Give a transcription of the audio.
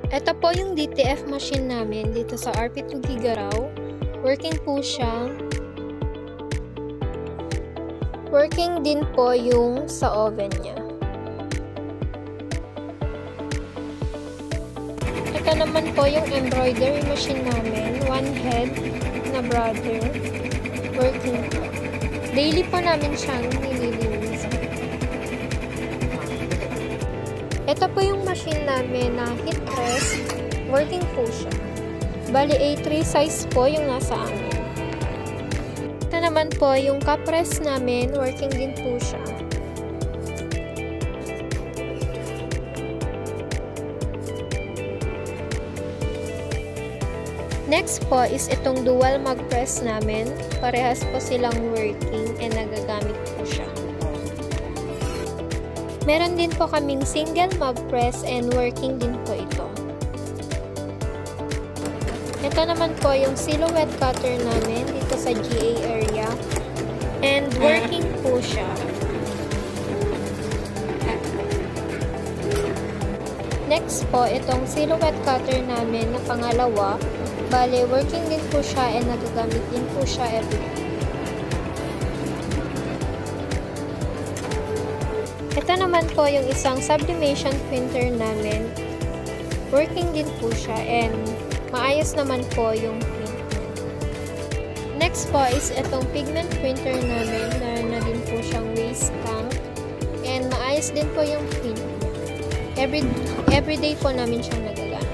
Ito po yung DTF machine namin dito sa RP2 Gigaraw. Working po siya. Working din po yung sa oven niya. Ito naman po yung embroidery machine namin. One head na brother. Working po. Daily po namin siyang nililinis. Ito po yung machine namin na heat press. Working po siya. Bali A3 size po yung nasa amin. Ito naman po yung cup press namin. Working din po siya. Next po is itong dual mag press namin. Parehas po silang working and nagagamit po siya. Meron din po kaming single mag press and working din po ito. Ito naman po yung silhouette cutter namin dito sa GA area and working po siya. Next po, itong silhouette cutter namin na pangalawa. Bale, working din po siya and nagagamit din po siya everyday. Ito naman po yung isang sublimation printer namin. Working din po siya and maayos naman po yung print. Next po is itong pigment printer namin. Meron na din po siyang waste tank and maayos din po yung print. Everyday po namin siyang nagagamit.